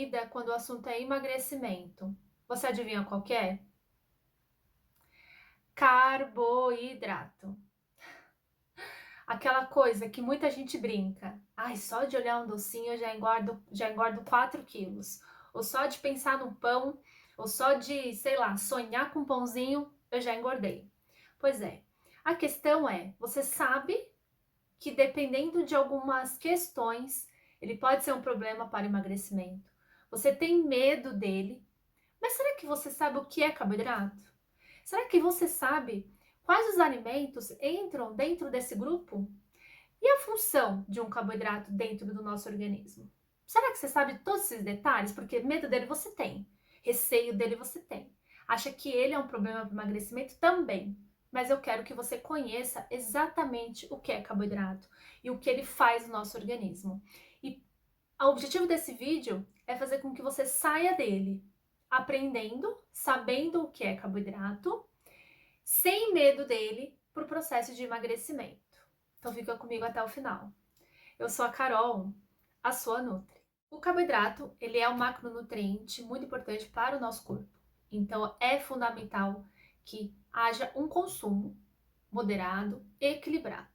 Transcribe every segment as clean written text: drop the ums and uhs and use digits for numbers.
preferida quando o assunto é emagrecimento. Você adivinha qual que é? Carboidrato. Aquela coisa que muita gente brinca. Ai, só de olhar um docinho eu já engordo 4 quilos. Ou só de pensar no pão, ou só de, sei lá, sonhar com um pãozinho, eu já engordei. Pois é. A questão é, você sabe que dependendo de algumas questões, ele pode ser um problema para o emagrecimento. Você tem medo dele, mas será que você sabe o que é carboidrato? Será que você sabe quais os alimentos entram dentro desse grupo? E a função de um carboidrato dentro do nosso organismo? Será que você sabe todos esses detalhes? Porque medo dele você tem, receio dele você tem. Acha que ele é um problema para o emagrecimento? Também. Mas eu quero que você conheça exatamente o que é carboidrato e o que ele faz no nosso organismo. E o objetivo desse vídeo é fazer com que você saia dele aprendendo, sabendo o que é carboidrato, sem medo dele para o processo de emagrecimento. Então fica comigo até o final. Eu sou a Carol, a sua Nutri. O carboidrato, ele é um macronutriente muito importante para o nosso corpo. Então é fundamental que haja um consumo moderado, equilibrado.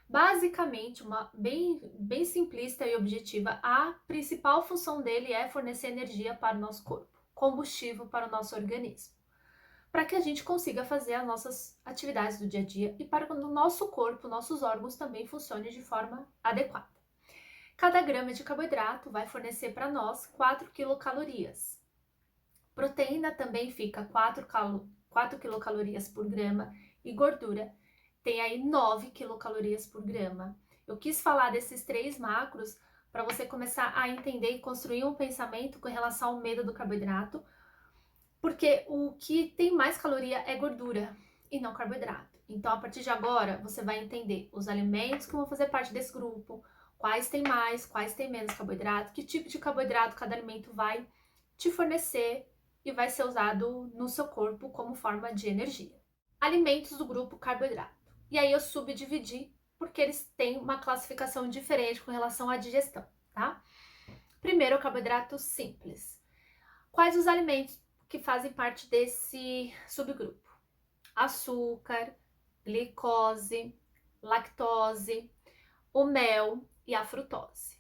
Basicamente, uma bem simplista e objetiva, a principal função dele é fornecer energia para o nosso corpo, combustível para o nosso organismo, para que a gente consiga fazer as nossas atividades do dia a dia e para que o nosso corpo, nossos órgãos também funcionem de forma adequada. Cada grama de carboidrato vai fornecer para nós 4 quilocalorias. Proteína também fica 4 quilocalorias por grama e gordura tem aí 9 quilocalorias por grama. Eu quis falar desses 3 macros para você começar a entender e construir um pensamento com relação ao medo do carboidrato, porque o que tem mais caloria é gordura e não carboidrato. Então, a partir de agora, você vai entender os alimentos que vão fazer parte desse grupo, quais tem mais, quais tem menos carboidrato, que tipo de carboidrato cada alimento vai te fornecer e vai ser usado no seu corpo como forma de energia. Alimentos do grupo carboidrato. E aí eu subdividi porque eles têm uma classificação diferente com relação à digestão, tá? Primeiro, o carboidrato simples. Quais os alimentos que fazem parte desse subgrupo? Açúcar, glicose, lactose, o mel e a frutose.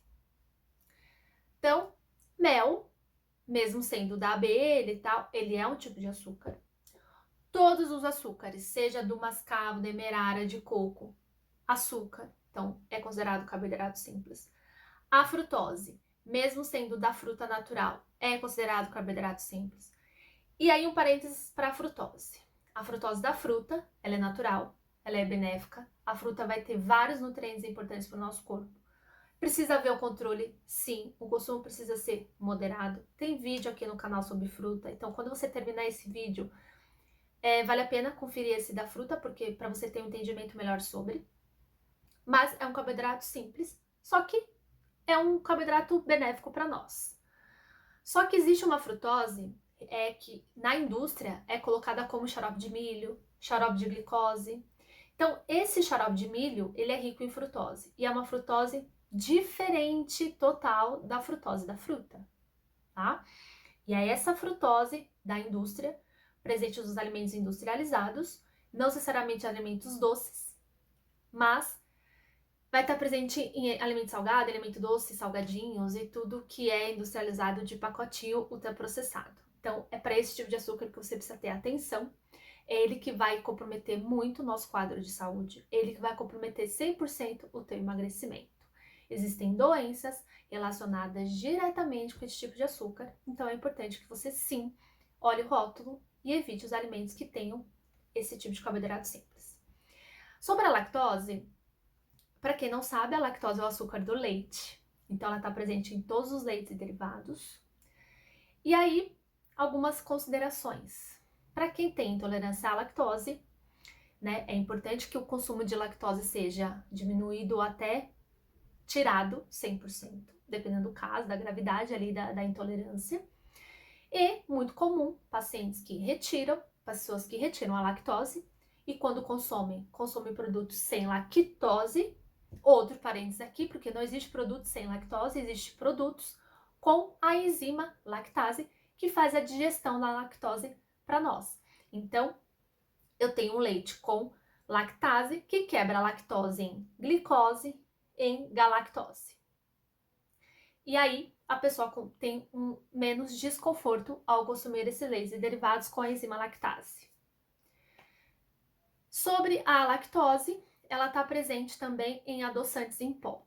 Então, mel, mesmo sendo da abelha e tal, ele é um tipo de açúcar. Todos os açúcares, seja do mascavo, demerara, de coco, açúcar, então é considerado carboidrato simples. A frutose, mesmo sendo da fruta natural, é considerado carboidrato simples. E aí um parênteses para a frutose. A frutose da fruta, ela é natural, ela é benéfica, a fruta vai ter vários nutrientes importantes para o nosso corpo. Precisa haver o controle? Sim, o consumo precisa ser moderado. Tem vídeo aqui no canal sobre fruta, então quando você terminar esse vídeo, vale a pena conferir esse da fruta, porque para você ter um entendimento melhor sobre. Mas é um carboidrato simples, só que é um carboidrato benéfico para nós. Só que existe uma frutose que na indústria é colocada como xarope de milho, xarope de glicose. Então, esse xarope de milho, ele é rico em frutose. E é uma frutose diferente total da frutose da fruta, tá? E é essa frutose da indústria, presente nos alimentos industrializados, não necessariamente alimentos doces, mas vai estar presente em alimento salgado, alimento doce, salgadinhos e tudo que é industrializado de pacotinho ultraprocessado. Então, é para esse tipo de açúcar que você precisa ter atenção. É ele que vai comprometer muito o nosso quadro de saúde. Ele que vai comprometer 100% o teu emagrecimento. Existem doenças relacionadas diretamente com esse tipo de açúcar, então é importante que você sim olhe o rótulo e evite os alimentos que tenham esse tipo de carboidrato simples. Sobre a lactose, para quem não sabe, a lactose é o açúcar do leite. Então, ela está presente em todos os leites e derivados. E aí, algumas considerações. Para quem tem intolerância à lactose, né, é importante que o consumo de lactose seja diminuído ou até tirado 100%, dependendo do caso, da gravidade ali da intolerância. E, muito comum, pessoas que retiram a lactose e quando consomem produtos sem lactose. Outro parênteses aqui, porque não existe produto sem lactose, existe produtos com a enzima lactase, que faz a digestão da lactose para nós. Então, eu tenho um leite com lactase, que quebra a lactose em glicose, em galactose. E aí, a pessoa tem menos desconforto ao consumir esses leites e derivados com a enzima lactase. Sobre a lactose, ela está presente também em adoçantes em pó.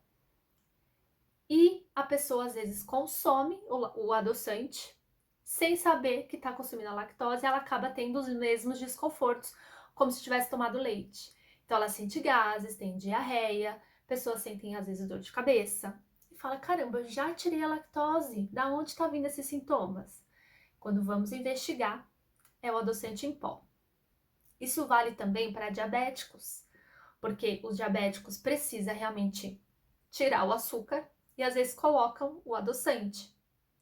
E a pessoa às vezes consome o adoçante sem saber que está consumindo a lactose, ela acaba tendo os mesmos desconfortos como se tivesse tomado leite. Então ela sente gases, tem diarreia, pessoas sentem às vezes dor de cabeça. E fala, caramba, eu já tirei a lactose, da onde está vindo esses sintomas? Quando vamos investigar, é o adoçante em pó. Isso vale também para diabéticos, porque os diabéticos precisam realmente tirar o açúcar e às vezes colocam o adoçante.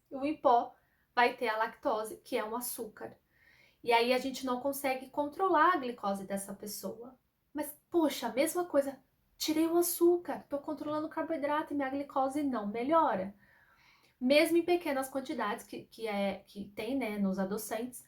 O em pó vai ter a lactose, que é um açúcar. E aí a gente não consegue controlar a glicose dessa pessoa. Mas, poxa, a mesma coisa, tirei o açúcar, estou controlando o carboidrato e minha glicose não melhora. Mesmo em pequenas quantidades que tem, né, nos adoçantes,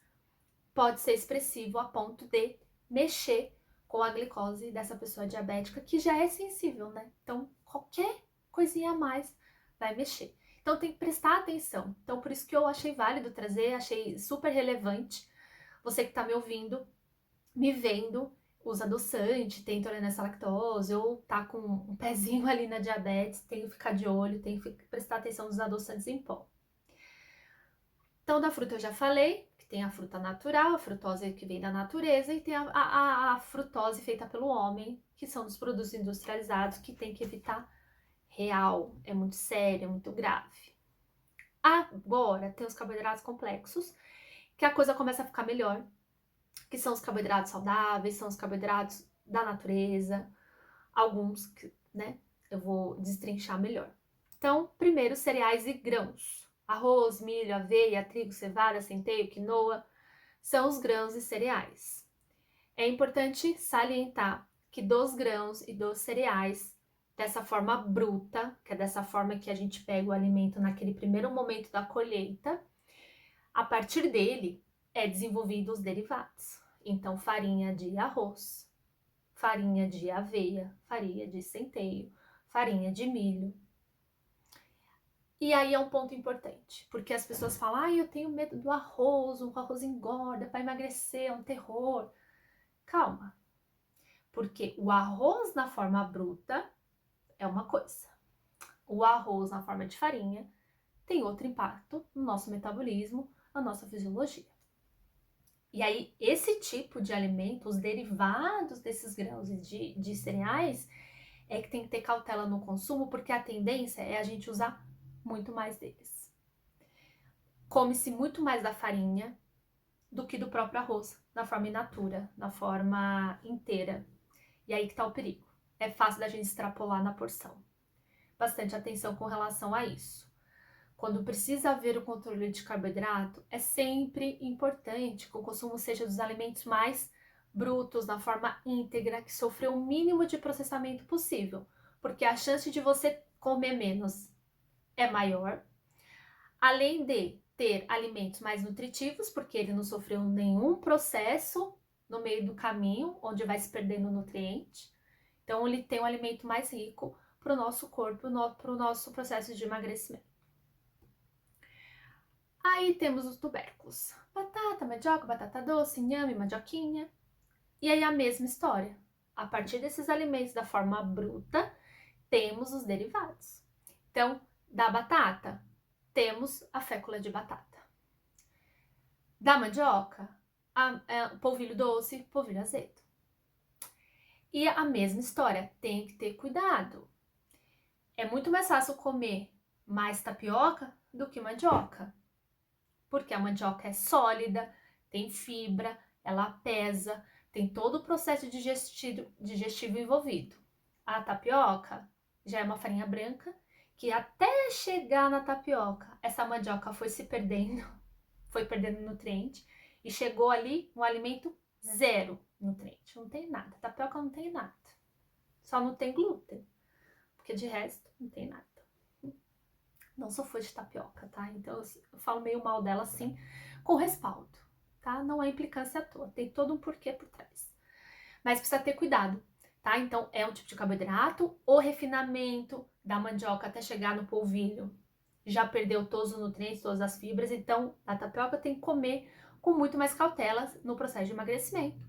pode ser expressivo a ponto de mexer com a glicose dessa pessoa diabética, que já é sensível, né? Então, qualquer coisinha a mais vai mexer. Então, tem que prestar atenção. Então, por isso que eu achei válido trazer, achei super relevante. Você que está me ouvindo, me vendo, usa adoçante, tem intolerância à lactose, ou tá com um pezinho ali na diabetes, tem que ficar de olho, tem que prestar atenção nos adoçantes em pó. Então, da fruta eu já falei, que tem a fruta natural, a frutose que vem da natureza, e tem a frutose feita pelo homem, que são dos produtos industrializados, que tem que evitar real, é muito sério, é muito grave. Agora, tem os carboidratos complexos, que a coisa começa a ficar melhor, que são os carboidratos saudáveis, são os carboidratos da natureza, alguns, né, eu vou destrinchar melhor. Então, primeiro, cereais e grãos. Arroz, milho, aveia, trigo, cevada, centeio, quinoa, são os grãos e cereais. É importante salientar que dos grãos e dos cereais, dessa forma bruta, que é dessa forma que a gente pega o alimento naquele primeiro momento da colheita, a partir dele é desenvolvido os derivados. Então, farinha de arroz, farinha de aveia, farinha de centeio, farinha de milho. E aí é um ponto importante, porque as pessoas falam, eu tenho medo do arroz, o arroz engorda, para emagrecer, é um terror. Calma, porque o arroz na forma bruta é uma coisa, o arroz na forma de farinha tem outro impacto no nosso metabolismo, na nossa fisiologia. E aí, esse tipo de alimento, os derivados desses grãos e de cereais, é que tem que ter cautela no consumo, porque a tendência é a gente usar muito mais deles. Come-se muito mais da farinha do que do próprio arroz, na forma in natura, na forma inteira. E aí que tá o perigo. É fácil da gente extrapolar na porção. Bastante atenção com relação a isso. Quando precisa haver o controle de carboidrato, é sempre importante que o consumo seja dos alimentos mais brutos, na forma íntegra, que sofreu o mínimo de processamento possível, porque a chance de você comer menos é maior, além de ter alimentos mais nutritivos, porque ele não sofreu nenhum processo no meio do caminho, onde vai se perdendo nutriente. Então, ele tem um alimento mais rico para o nosso corpo, para o nosso processo de emagrecimento. Aí temos os tubérculos. Batata, mandioca, batata doce, inhame, mandioquinha. E aí a mesma história. A partir desses alimentos da forma bruta, temos os derivados. Então, da batata, temos a fécula de batata. Da mandioca, polvilho doce, polvilho azedo. E a mesma história, tem que ter cuidado. É muito mais fácil comer mais tapioca do que mandioca. Porque a mandioca é sólida, tem fibra, ela pesa, tem todo o processo digestivo envolvido. A tapioca já é uma farinha branca que até chegar na tapioca, essa mandioca foi se perdendo, foi perdendo nutriente e chegou ali um alimento zero nutriente. Não tem nada, tapioca não tem nada, só não tem glúten, porque de resto não tem nada. Não sou fã de tapioca, tá? Então eu falo meio mal dela assim, com respaldo, tá? Não é implicância à toa, tem todo um porquê por trás. Mas precisa ter cuidado, tá? Então é um tipo de carboidrato, o refinamento da mandioca até chegar no polvilho já perdeu todos os nutrientes, todas as fibras, então a tapioca tem que comer com muito mais cautela no processo de emagrecimento.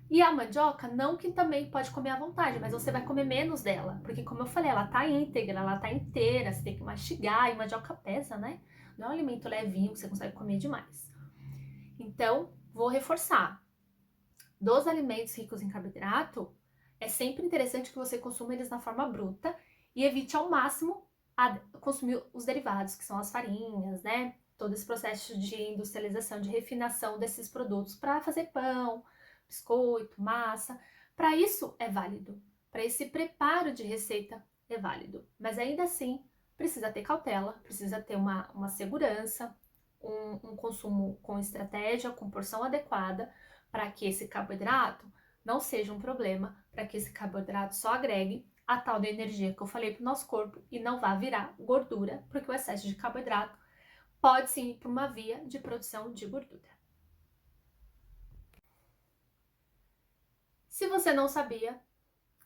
E a mandioca, não que também pode comer à vontade, mas você vai comer menos dela. Porque, como eu falei, ela tá íntegra, ela tá inteira, você tem que mastigar, e mandioca pesa, né? Não é um alimento levinho que você consegue comer demais. Então, vou reforçar. Dos alimentos ricos em carboidrato, é sempre interessante que você consuma eles na forma bruta e evite ao máximo consumir os derivados, que são as farinhas, né? Todo esse processo de industrialização, de refinação desses produtos para fazer pão, biscoito, massa. Para isso é válido. Para esse preparo de receita é válido. Mas ainda assim, precisa ter cautela, precisa ter uma segurança, um consumo com estratégia, com porção adequada, para que esse carboidrato não seja um problema, para que esse carboidrato só agregue a tal da energia que eu falei para o nosso corpo e não vá virar gordura, porque o excesso de carboidrato pode sim ir para uma via de produção de gordura. Se você não sabia,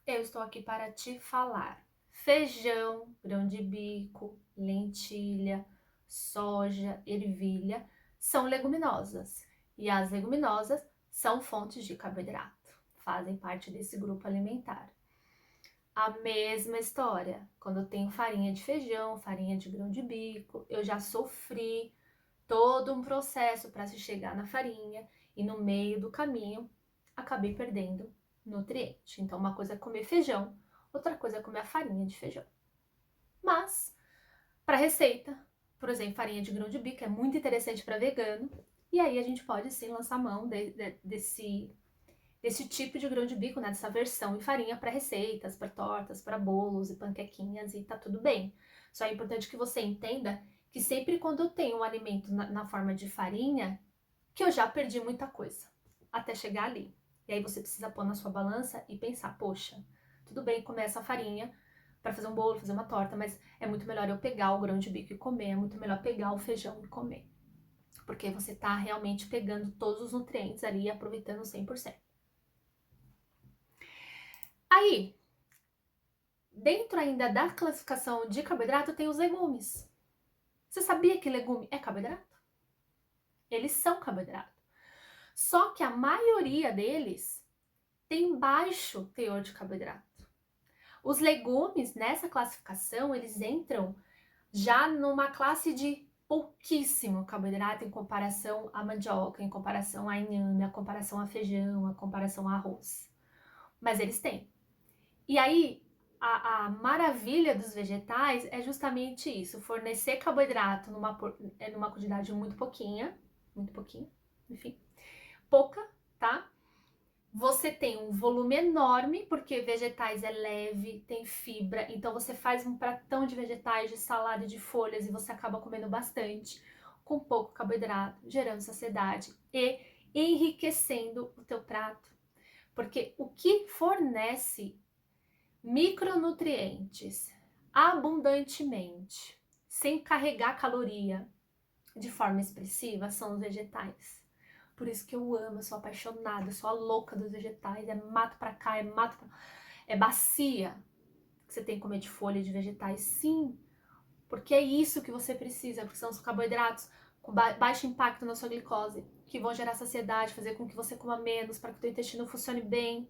eu estou aqui para te falar. Feijão, grão de bico, lentilha, soja, ervilha são leguminosas. E as leguminosas são fontes de carboidrato, fazem parte desse grupo alimentar. A mesma história, quando eu tenho farinha de feijão, farinha de grão de bico, eu já sofri todo um processo para se chegar na farinha e no meio do caminho acabei perdendo nutriente. Então, uma coisa é comer feijão, outra coisa é comer a farinha de feijão. Mas, para receita, por exemplo, farinha de grão de bico é muito interessante para vegano, e aí a gente pode sim lançar mão desse tipo de grão de bico, né, dessa versão em farinha para receitas, para tortas, para bolos e panquequinhas, e tá tudo bem. Só é importante que você entenda que sempre quando eu tenho um alimento na forma de farinha, que eu já perdi muita coisa até chegar ali. E aí você precisa pôr na sua balança e pensar, poxa, tudo bem comer essa farinha para fazer um bolo, fazer uma torta, mas é muito melhor eu pegar o grão de bico e comer, é muito melhor pegar o feijão e comer. Porque você tá realmente pegando todos os nutrientes ali e aproveitando 100%. Aí, dentro ainda da classificação de carboidrato, tem os legumes. Você sabia que legume é carboidrato? Eles são carboidrato. Só que a maioria deles tem baixo teor de carboidrato. Os legumes, nessa classificação, eles entram já numa classe de pouquíssimo carboidrato em comparação à mandioca, em comparação à inhame, em comparação a feijão, em comparação a arroz. Mas eles têm. E aí, a maravilha dos vegetais é justamente isso, fornecer carboidrato numa quantidade muito pouquinha, enfim, pouca, tá? Você tem um volume enorme, porque vegetais é leve, tem fibra, então você faz um pratão de vegetais, de salada e de folhas e você acaba comendo bastante, com pouco carboidrato, gerando saciedade e enriquecendo o teu prato. Porque o que fornece micronutrientes abundantemente, sem carregar caloria de forma expressiva, são os vegetais. Por isso que eu amo, eu sou apaixonada, eu sou a louca dos vegetais, é mato pra cá, é mato pra... É bacia que você tem que comer de folha de vegetais, sim, porque é isso que você precisa, porque são os carboidratos com baixo impacto na sua glicose, que vão gerar saciedade, fazer com que você coma menos, para que o teu intestino funcione bem,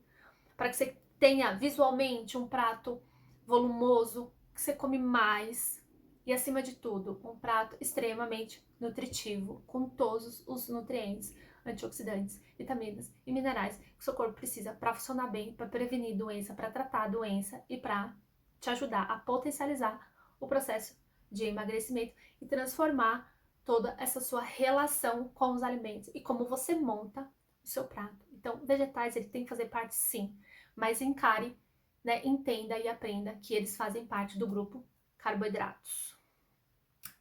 para que você tenha visualmente um prato volumoso, que você come mais e, acima de tudo, um prato extremamente nutritivo, com todos os nutrientes, antioxidantes, vitaminas e minerais que o seu corpo precisa para funcionar bem, para prevenir doença, para tratar a doença e para te ajudar a potencializar o processo de emagrecimento e transformar toda essa sua relação com os alimentos e como você monta o seu prato. Então, vegetais, ele tem que fazer parte, sim, mas encare, né, entenda e aprenda que eles fazem parte do grupo carboidratos.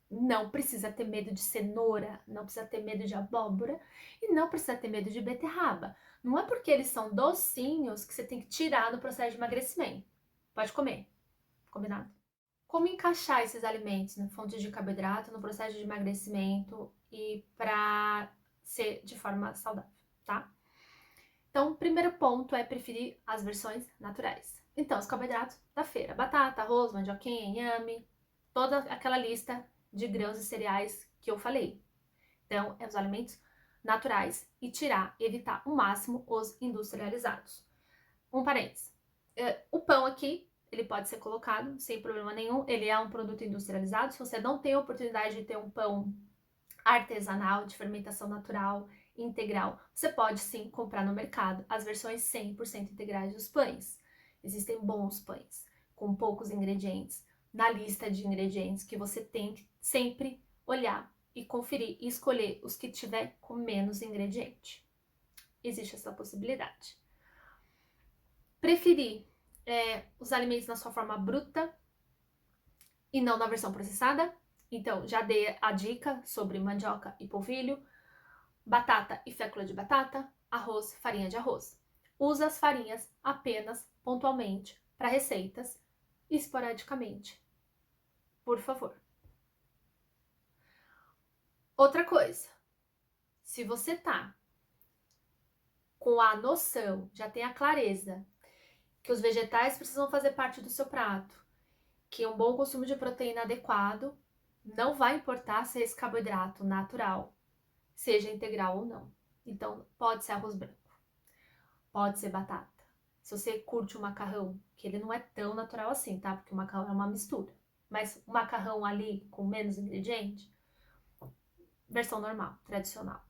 Não precisa ter medo de cenoura, não precisa ter medo de abóbora e não precisa ter medo de beterraba. Não é porque eles são docinhos que você tem que tirar no processo de emagrecimento. Pode comer, combinado? Como encaixar esses alimentos na fonte de carboidrato no processo de emagrecimento e para ser de forma saudável, tá? Então, o primeiro ponto é preferir as versões naturais. Então, os carboidratos da feira: batata, arroz, mandioquinha, inhame, toda aquela lista de grãos e cereais que eu falei. Então, é os alimentos naturais e evitar o máximo os industrializados. Um parênteses. O pão aqui, ele pode ser colocado sem problema nenhum, ele é um produto industrializado. Se você não tem a oportunidade de ter um pão artesanal, de fermentação natural, integral, você pode sim comprar no mercado as versões 100% integrais dos pães. Existem bons pães, com poucos ingredientes, na lista de ingredientes que você tem que sempre olhar e conferir e escolher os que tiver com menos ingrediente. Existe essa possibilidade. Preferir os alimentos na sua forma bruta e não na versão processada. Então, já dei a dica sobre mandioca e polvilho, batata e fécula de batata, arroz, farinha de arroz. Usa as farinhas apenas pontualmente para receitas, esporadicamente. Por favor. Outra coisa, se você tá com a noção, já tem a clareza que os vegetais precisam fazer parte do seu prato, que um bom consumo de proteína adequado não vai importar se esse carboidrato natural seja integral ou não. Então, pode ser arroz branco, pode ser batata. Se você curte o macarrão, que ele não é tão natural assim, tá? Porque o macarrão é uma mistura. Mas o macarrão ali com menos ingrediente, versão normal, tradicional.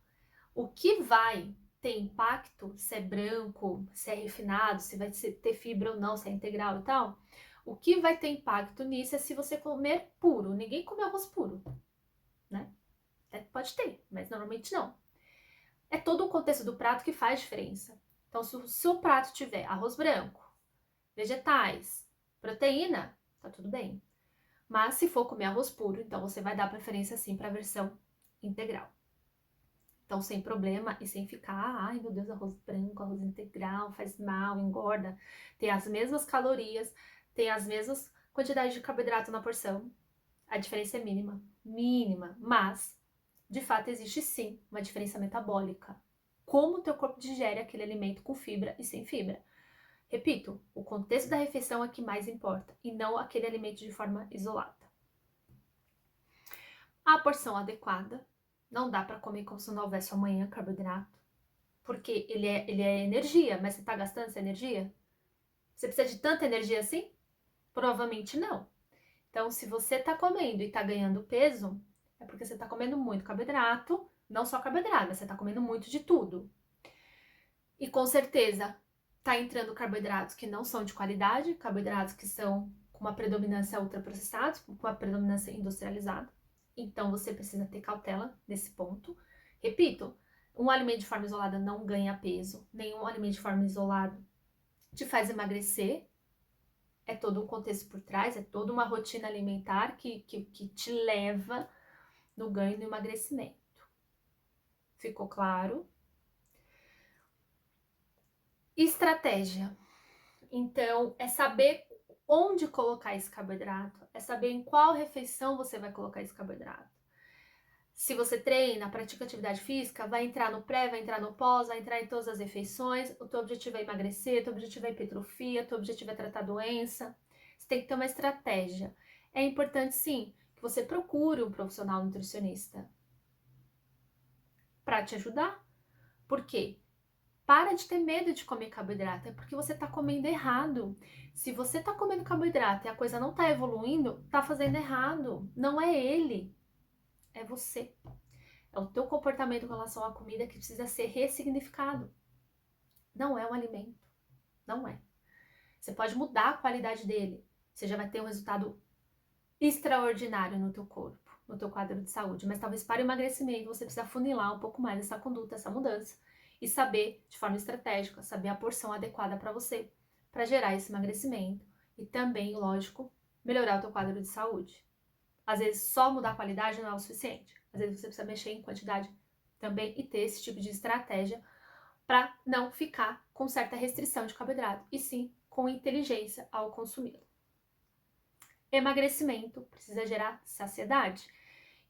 O que vai ter impacto, se é branco, se é refinado, se vai ter fibra ou não, se é integral e tal, o que vai ter impacto nisso é se você comer puro. Ninguém come arroz puro, né? Pode ter, mas normalmente não. É todo o contexto do prato que faz diferença. Então, se o seu prato tiver arroz branco, vegetais, proteína, tá tudo bem. Mas se for comer arroz puro, então você vai dar preferência sim para a versão integral. Então, sem problema e sem ficar, ai meu Deus, arroz branco, arroz integral, faz mal, engorda. Tem as mesmas calorias, tem as mesmas quantidades de carboidrato na porção. A diferença é mínima, mínima, mas de fato existe sim uma diferença metabólica. Como o teu corpo digere aquele alimento com fibra e sem fibra. Repito, o contexto da refeição é que mais importa e não aquele alimento de forma isolada. A porção adequada, não dá para comer como se não houvesse amanhã carboidrato, porque ele é energia, mas você está gastando essa energia? Você precisa de tanta energia assim? Provavelmente não. Então, se você está comendo e está ganhando peso, é porque você está comendo muito carboidrato, não só carboidrato, mas você está comendo muito de tudo. E com certeza está entrando carboidratos que não são de qualidade, carboidratos que são com uma predominância ultraprocessados, com uma predominância industrializada. Então você precisa ter cautela nesse ponto. Repito, um alimento de forma isolada não ganha peso, nenhum alimento de forma isolada te faz emagrecer. É todo um contexto por trás, é toda uma rotina alimentar que te leva no ganho e no emagrecimento. Ficou claro? Estratégia. Então, é saber onde colocar esse carboidrato, é saber em qual refeição você vai colocar esse carboidrato. Se você treina, pratica atividade física, vai entrar no pré, vai entrar no pós, vai entrar em todas as refeições. O teu objetivo é emagrecer, o teu objetivo é hipertrofia, o teu objetivo é tratar doença. Você tem que ter uma estratégia. É importante, sim, que você procure um profissional nutricionista para te ajudar. Por quê? Para de ter medo de comer carboidrato, é porque você está comendo errado. Se você está comendo carboidrato e a coisa não está evoluindo, está fazendo errado. Não é ele, é você. É o teu comportamento com relação à comida que precisa ser ressignificado. Não é um alimento, não é. Você pode mudar a qualidade dele, você já vai ter um resultado extraordinário no teu corpo, no teu quadro de saúde. Mas talvez para o emagrecimento você precisa funilar um pouco mais essa conduta, essa mudança. E saber, de forma estratégica, saber a porção adequada para você, para gerar esse emagrecimento. E também, lógico, melhorar o teu quadro de saúde. Às vezes, só mudar a qualidade não é o suficiente. Às vezes, você precisa mexer em quantidade também e ter esse tipo de estratégia para não ficar com certa restrição de carboidrato, e sim com inteligência ao consumi-lo. Emagrecimento precisa gerar saciedade.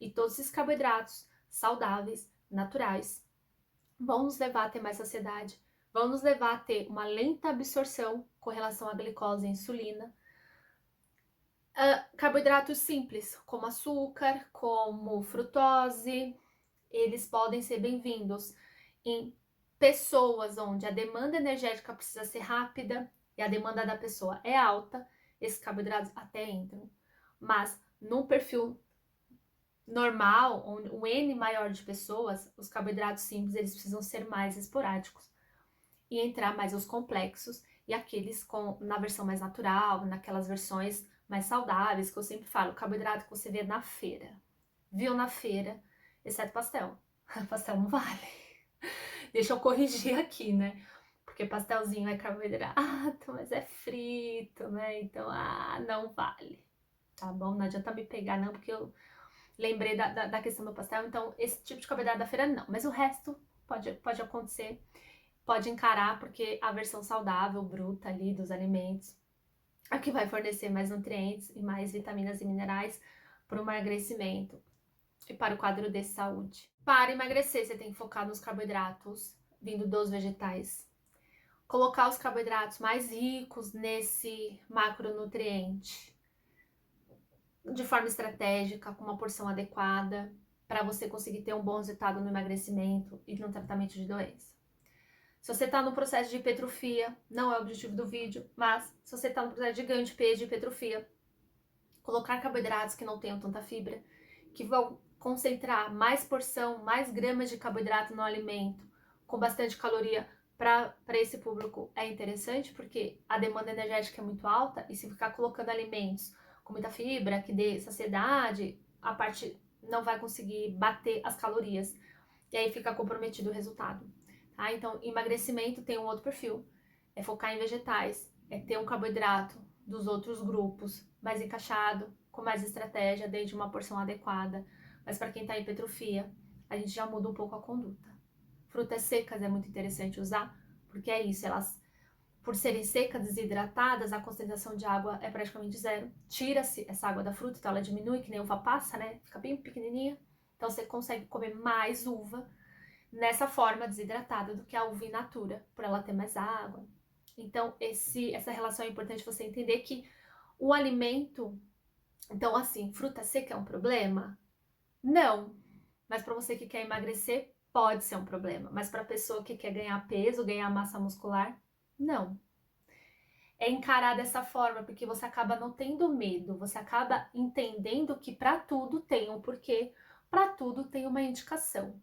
E todos esses carboidratos saudáveis, naturais, vão nos levar a ter mais saciedade, vão nos levar a ter uma lenta absorção com relação à glicose e insulina. Carboidratos simples, como açúcar, como frutose, eles podem ser bem-vindos em pessoas onde a demanda energética precisa ser rápida e a demanda da pessoa é alta, esses carboidratos até entram. Mas num perfil normal, um N maior de pessoas, os carboidratos simples eles precisam ser mais esporádicos e entrar mais os complexos e aqueles na versão mais natural, naquelas versões mais saudáveis, que eu sempre falo, carboidrato que você vê na feira. Viu na feira, exceto pastel. Pastel não vale. Deixa eu corrigir aqui, né? Porque pastelzinho é carboidrato, mas é frito, né? Então, não vale. Tá bom? Não adianta me pegar, não, porque eu lembrei da questão do pastel. Então, esse tipo de carboidrato da feira, não. Mas o resto pode acontecer. Pode encarar, porque a versão saudável, bruta ali dos alimentos, é o que vai fornecer mais nutrientes e mais vitaminas e minerais para o emagrecimento e para o quadro de saúde. Para emagrecer, você tem que focar nos carboidratos vindo dos vegetais. Colocar os carboidratos mais ricos nesse macronutriente de forma estratégica, com uma porção adequada, para você conseguir ter um bom resultado no emagrecimento e no tratamento de doença. Se você está no processo de hipertrofia, não é o objetivo do vídeo, mas se você está no processo de ganho de peso, de hipertrofia, colocar carboidratos que não tenham tanta fibra, que vão concentrar mais porção, mais gramas de carboidrato no alimento, com bastante caloria, para esse público é interessante, porque a demanda energética é muito alta, e se ficar colocando alimentos com muita fibra, que dê saciedade, a parte não vai conseguir bater as calorias, e aí fica comprometido o resultado. Tá? Então, emagrecimento tem um outro perfil, é focar em vegetais, é ter um carboidrato dos outros grupos mais encaixado, com mais estratégia, desde uma porção adequada. Mas para quem está em hipertrofia, a gente já muda um pouco a conduta. Frutas secas é muito interessante usar, porque é isso, elas, por serem secas, desidratadas, a concentração de água é praticamente zero. Tira-se essa água da fruta, então ela diminui, que nem uva passa, né? Fica bem pequenininha. Então você consegue comer mais uva nessa forma desidratada do que a uva in natura, por ela ter mais água. Então, essa relação é importante você entender que o alimento... Então, assim, fruta seca é um problema? Não. Mas para você que quer emagrecer, pode ser um problema. Mas para a pessoa que quer ganhar peso, ganhar massa muscular, não. É encarar dessa forma, porque você acaba não tendo medo, você acaba entendendo que para tudo tem um porquê, para tudo tem uma indicação.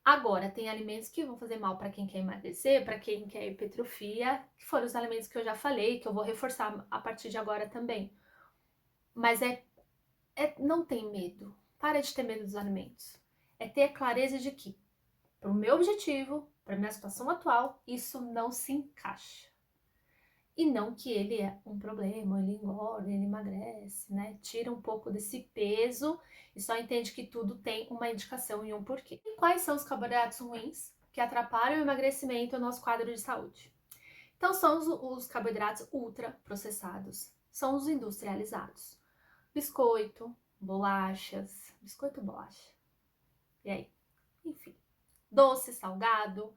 Agora, tem alimentos que vão fazer mal para quem quer emagrecer, para quem quer hipertrofia, que foram os alimentos que eu já falei, que eu vou reforçar a partir de agora também. Mas não tem medo. Para de ter medo dos alimentos. É ter a clareza de que, para o meu objetivo, para a minha situação atual, isso não se encaixa. E não que ele é um problema, ele engorda, ele emagrece, né? Tira um pouco desse peso e só entende que tudo tem uma indicação e um porquê. E quais são os carboidratos ruins que atrapalham o emagrecimento no nosso quadro de saúde? Então, são os carboidratos ultraprocessados, são os industrializados. Biscoito, bolachas, biscoito e bolacha. E aí? Enfim, doce, salgado,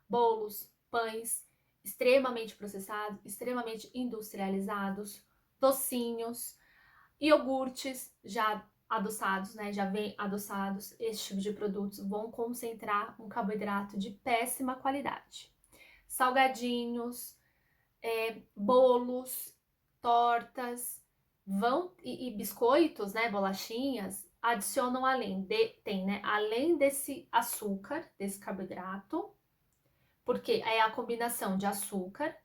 bolos, pães, extremamente processados, extremamente industrializados, docinhos, iogurtes já adoçados, né? Já vem adoçados, esse tipo de produtos vão concentrar um carboidrato de péssima qualidade. Salgadinhos, bolos, tortas, e biscoitos, né? Bolachinhas, adicionam além desse açúcar, desse carboidrato, porque é a combinação de açúcar,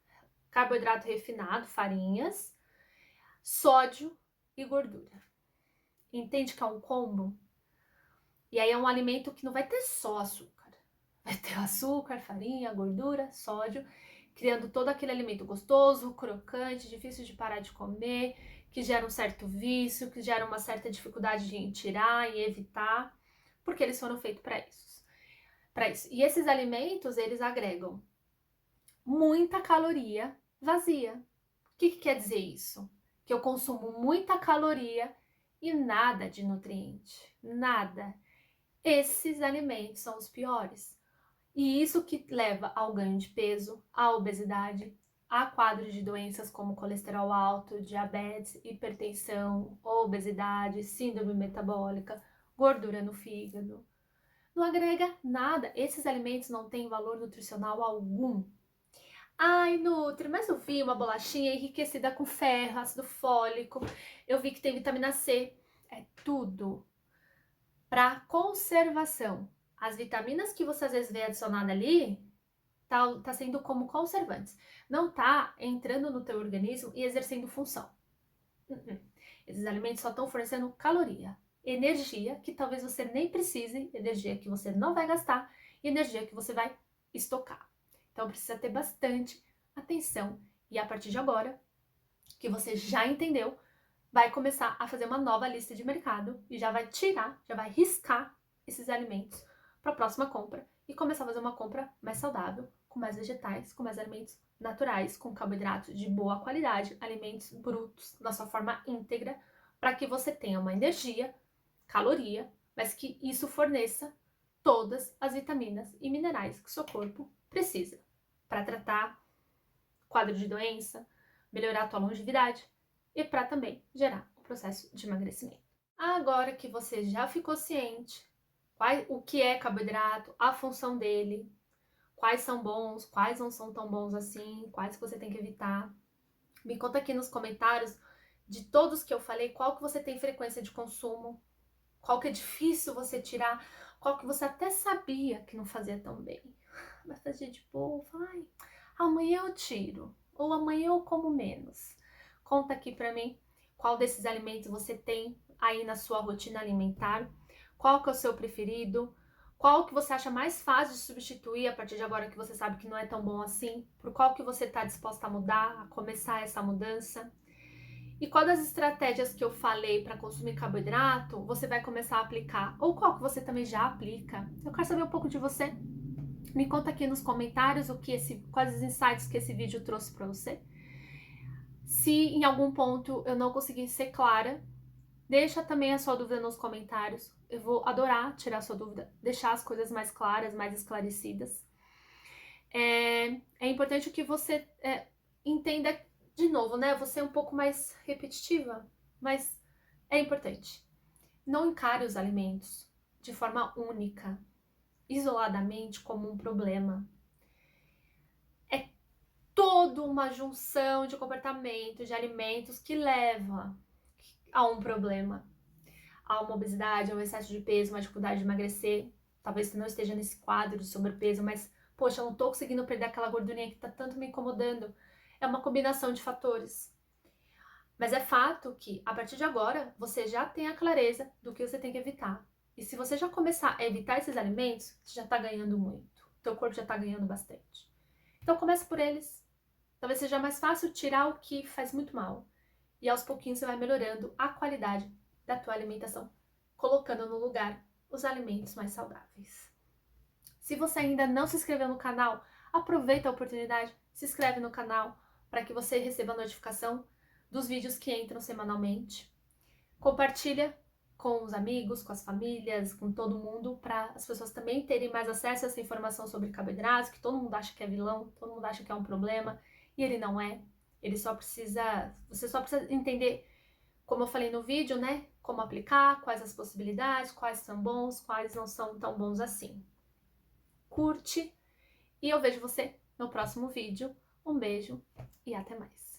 carboidrato refinado, farinhas, sódio e gordura. Entende que é um combo? E aí é um alimento que não vai ter só açúcar. Vai ter açúcar, farinha, gordura, sódio, criando todo aquele alimento gostoso, crocante, difícil de parar de comer, que gera um certo vício, que gera uma certa dificuldade de tirar e evitar, porque eles foram feitos para isso. E esses alimentos, eles agregam muita caloria vazia. O que quer dizer isso? que eu consumo muita caloria e nada de nutriente, nada. Esses alimentos são os piores. E isso que leva ao ganho de peso, à obesidade, a quadros de doenças como colesterol alto, diabetes, hipertensão, obesidade, síndrome metabólica, gordura no fígado. Não agrega nada. Esses alimentos não têm valor nutricional algum. Ai, Nutri, mas eu vi uma bolachinha enriquecida com ferro, ácido fólico, eu vi que tem vitamina C. É tudo para conservação. As vitaminas que você às vezes vê adicionada ali, tá sendo como conservantes. Não tá entrando no teu organismo e exercendo função. Esses alimentos só estão fornecendo caloria, energia que talvez você nem precise, energia que você não vai gastar e energia que você vai estocar. Então precisa ter bastante atenção e a partir de agora, que você já entendeu, vai começar a fazer uma nova lista de mercado e já vai tirar, já vai riscar esses alimentos para a próxima compra e começar a fazer uma compra mais saudável, com mais vegetais, com mais alimentos naturais, com carboidratos de boa qualidade, alimentos brutos, na sua forma íntegra, para que você tenha uma energia, caloria, mas que isso forneça todas as vitaminas e minerais que o seu corpo precisa para tratar quadro de doença, melhorar a tua longevidade e para também gerar o processo de emagrecimento. Agora que você já ficou ciente o que é carboidrato, a função dele, quais são bons, quais não são tão bons assim, quais que você tem que evitar, me conta aqui nos comentários de todos que eu falei, qual que você tem frequência de consumo, qual que é difícil você tirar, qual que você até sabia que não fazia tão bem. Vai fazer de boa, ai, amanhã eu tiro, ou amanhã eu como menos. Conta aqui pra mim qual desses alimentos você tem aí na sua rotina alimentar, qual que é o seu preferido, qual que você acha mais fácil de substituir a partir de agora que você sabe que não é tão bom assim, por qual que você está disposta a mudar, a começar essa mudança. E qual das estratégias que eu falei para consumir carboidrato você vai começar a aplicar? Ou qual que você também já aplica? Eu quero saber um pouco de você. Me conta aqui nos comentários quais os insights que esse vídeo trouxe para você. Se em algum ponto eu não consegui ser clara, deixa também a sua dúvida nos comentários. Eu vou adorar tirar a sua dúvida, deixar as coisas mais claras, mais esclarecidas. É importante que você entenda de novo, né? Você é um pouco mais repetitiva, mas é importante. Não encare os alimentos de forma única, isoladamente como um problema. É toda uma junção de comportamentos, de alimentos que leva a um problema. A uma obesidade, a um excesso de peso, uma dificuldade de emagrecer. Talvez você não esteja nesse quadro de sobrepeso, mas, poxa, eu não tô conseguindo perder aquela gordurinha que tá tanto me incomodando. É uma combinação de fatores. Mas é fato que, a partir de agora, você já tem a clareza do que você tem que evitar. E se você já começar a evitar esses alimentos, você já tá ganhando muito. Teu corpo já tá ganhando bastante. Então comece por eles. Talvez seja mais fácil tirar o que faz muito mal. E aos pouquinhos você vai melhorando a qualidade da tua alimentação, colocando no lugar os alimentos mais saudáveis. Se você ainda não se inscreveu no canal, aproveita a oportunidade, se inscreve no canal para que você receba a notificação dos vídeos que entram semanalmente. Compartilha com os amigos, com as famílias, com todo mundo, para as pessoas também terem mais acesso a essa informação sobre carboidratos, que todo mundo acha que é vilão, todo mundo acha que é um problema, e ele não é. Você só precisa entender, como eu falei no vídeo, né? Como aplicar, quais as possibilidades, quais são bons, quais não são tão bons assim. Curte e eu vejo você no próximo vídeo. Um beijo e até mais.